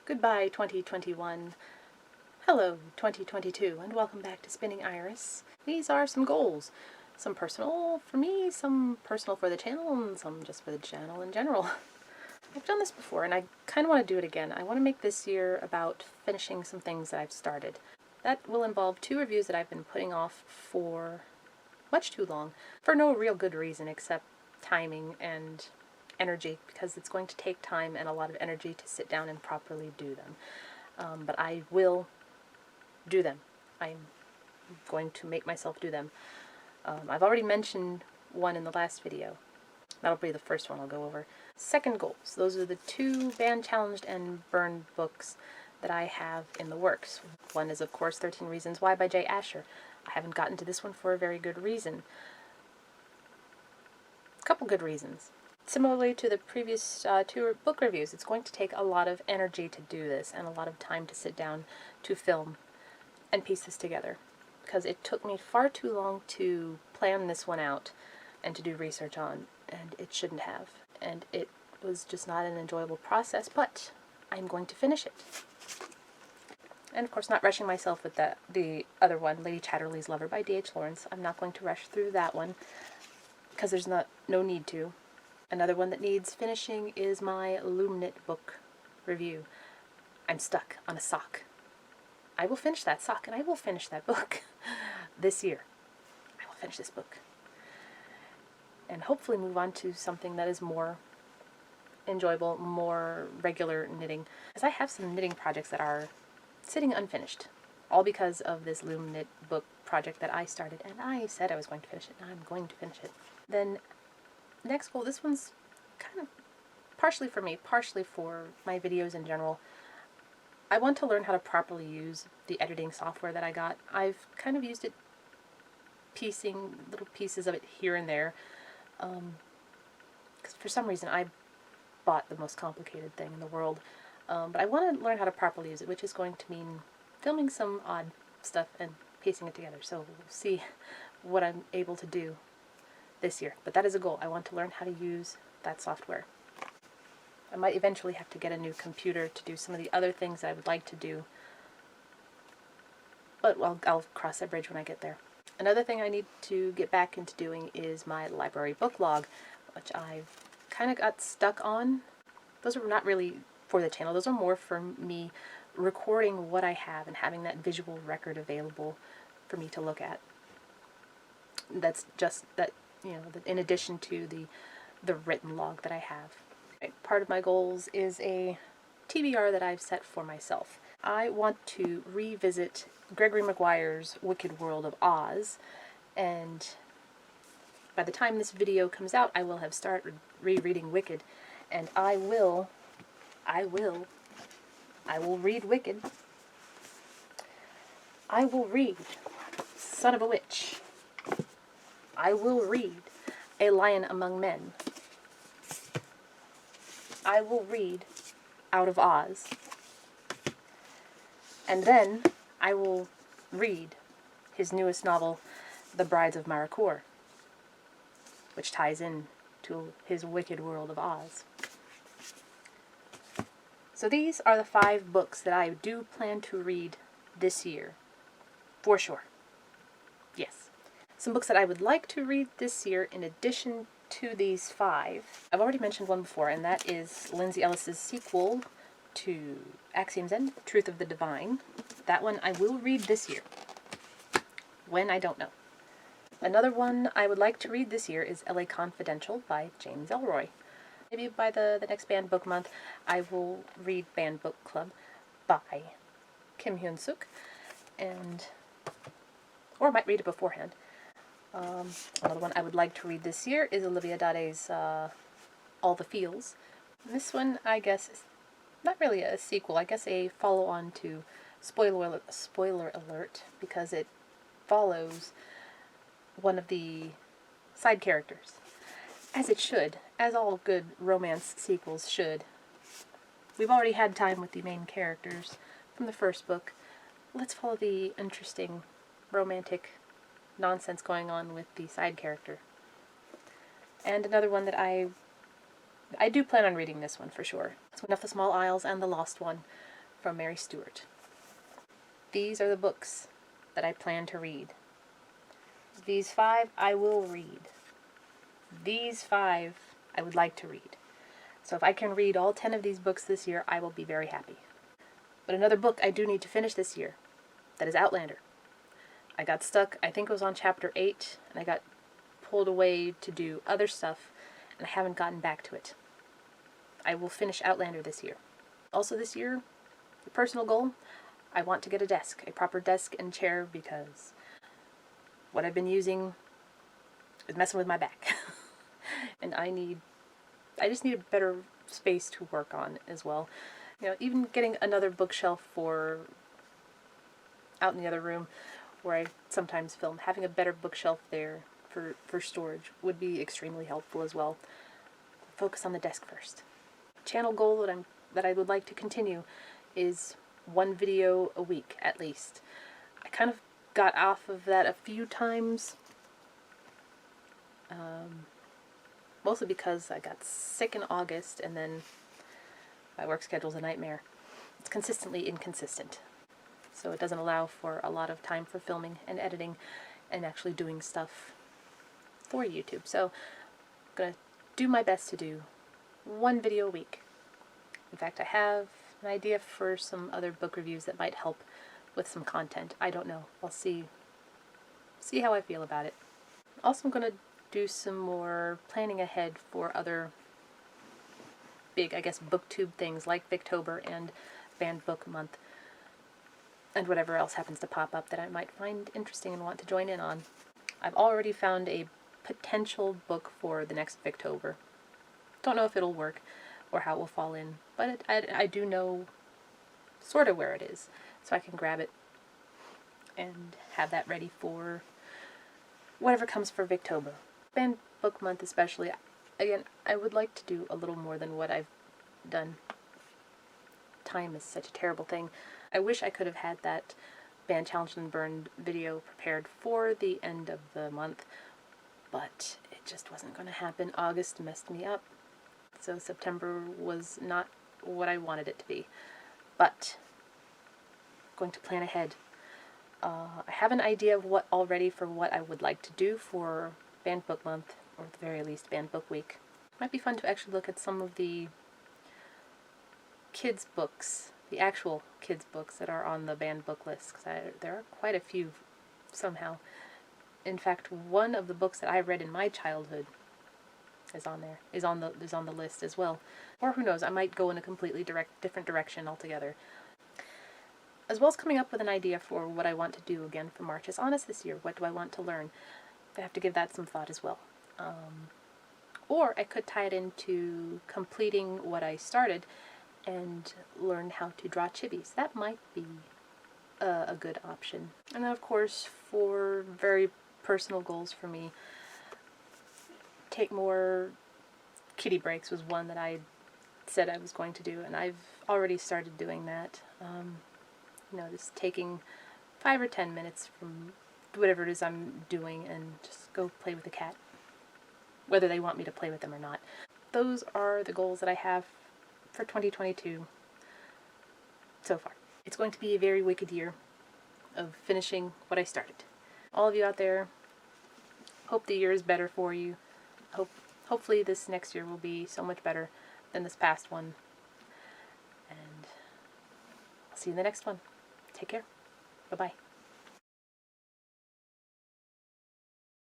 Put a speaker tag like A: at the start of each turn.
A: Goodbye 2021. Hello 2022, and welcome back to Spinning Iris. These are some goals. Some personal for me, some personal for the channel, and some just for the channel in general. I've done this before, and I kind of want to do it again. I want to make this year about finishing some things that I've started. That will involve 2 reviews that I've been putting off for much too long, for no real good reason except timing and energy, because it's going to take time and a lot of energy to sit down and properly do them. But I will do them. I'm going to make myself do them. I've already mentioned one in the last video. That'll be the first one I'll go over. Second goals. Those are the 2 banned, challenged, and burned books that I have in the works. One is, of course, 13 Reasons Why by Jay Asher. I haven't gotten to this one for a very good reason. A couple good reasons. Similarly to the previous 2 book reviews, it's going to take a lot of energy to do this and a lot of time to sit down to film and piece this together, because it took me far too long to plan this one out and to do research on, and it shouldn't have, and it was just not an enjoyable process, but I'm going to finish it. And of course, not rushing myself with the other one, Lady Chatterley's Lover by D.H. Lawrence. I'm not going to rush through that one because there's no need to. Another one that needs finishing is my Loom knit book review. I'm stuck on a sock. I will finish that sock, and I will finish that book this year. I will finish this book. And hopefully move on to something that is more enjoyable, more regular knitting. Because I have some knitting projects that are sitting unfinished. All because of this Loom knit book project that I started, and I said I was going to finish it, and I'm going to finish it. Then next goal, this one's kind of partially for me, partially for my videos in general. I want to learn how to properly use the editing software that I got. I've kind of used it piecing little pieces of it here and there, because for some reason I bought the most complicated thing in the world. But I want to learn how to properly use it, which is going to mean filming some odd stuff and piecing it together. So we'll see what I'm able to do this year. But that is a goal. I want to learn how to use that software. I might eventually have to get a new computer to do some of the other things that I would like to do. But I'll cross that bridge when I get there. Another thing I need to get back into doing is my library book log, which I've kind of got stuck on. Those are not really for the channel. Those are more for me recording what I have and having that visual record available for me to look at. That's just that, you know, in addition to the written log that I have. Part of my goals is a TBR that I've set for myself. I want to revisit Gregory Maguire's Wicked World of Oz, and by the time this video comes out, I will have started rereading Wicked, and I will read Wicked. I will read Son of a Witch. I will read A Lion Among Men. I will read Out of Oz. And then I will read his newest novel, The Brides of Maracour, which ties in to his Wicked World of Oz. So these are the 5 books that I do plan to read this year, for sure. Yes. Some books that I would like to read this year in addition to these 5. I've already mentioned one before, and that is Lindsay Ellis's sequel to Axiom's End, Truth of the Divine. That one I will read this year. When, I don't know. Another one I would like to read this year is L.A. Confidential by James Ellroy. Maybe by the next Banned Book Month, I will read Banned Book Club by Kim Hyun-suk, or I might read it beforehand. Another one I would like to read this year is Olivia Dade's All the Feels. This one, I guess, is not really a sequel. I guess a follow-on to spoiler alert, because it follows one of the side characters. As it should. As all good romance sequels should. We've already had time with the main characters from the first book. Let's follow the interesting romantic nonsense going on with the side character. And another one that I do plan on reading this one for sure. It's One of the Small Isles and The Lost One from Mary Stewart. These are the books that I plan to read. These 5 I will read. These 5 I would like to read. So if I can read all 10 of these books this year, I will be very happy. But another book I do need to finish this year, that is Outlander. I got stuck, I think it was on chapter 8, and I got pulled away to do other stuff, and I haven't gotten back to it. I will finish Outlander this year. Also this year, the personal goal, I want to get a desk, a proper desk and chair, because what I've been using is messing with my back. And I just need a better space to work on as well. You know, even getting another bookshelf for out in the other room where I sometimes film, having a better bookshelf there for storage would be extremely helpful as well. Focus on the desk first. Channel goal that I would like to continue is 1 video a week at least. I kind of got off of that a few times, mostly because I got sick in August and then my work schedule's a nightmare. It's consistently inconsistent, so it doesn't allow for a lot of time for filming and editing and actually doing stuff for YouTube. So I'm going to do my best to do 1 video a week. In fact, I have an idea for some other book reviews that might help with some content. I don't know. I'll see how I feel about it. Also, I'm going to do some more planning ahead for other big, I guess, booktube things like Booktober and Banned Book Month and whatever else happens to pop up that I might find interesting and want to join in on. I've already found a potential book for the next Booktober. Don't know if it'll work or how it will fall in, but I do know sort of where it is, so I can grab it and have that ready for whatever comes for Booktober. Banned Book Month especially, again, I would like to do a little more than what I've done. Time is such a terrible thing. I wish I could have had that Banned, Challenged, and Burned video prepared for the end of the month, but it just wasn't going to happen. August messed me up, so September was not what I wanted it to be. But I'm going to plan ahead. I have an idea of what already for what I would like to do for Banned Book Month, or at the very least Banned Book Week. It might be fun to actually look at some of the kids' books, the actual kids' books that are on the banned book list, because there are quite a few somehow. In fact, one of the books that I read in my childhood is on there, is on the list as well. Or who knows, I might go in a completely different direction altogether. As well as coming up with an idea for what I want to do again for March is Honest this year. What do I want to learn? I have to give that some thought as well. Or I could tie it into completing what I started and learn how to draw chibis. That might be a good option. And then, of course, for very personal goals for me, take more kitty breaks was one that I said I was going to do, and I've already started doing that. You know, just taking 5 or 10 minutes from whatever it is I'm doing and just go play with the cat, whether they want me to play with them or not. Those are the goals that I have for 2022 so far. It's going to be a very wicked year of finishing what I started. All of you out there, hope the year is better for you. Hopefully this next year will be so much better than this past one. And I'll see you in the next one. Take care. Bye-bye.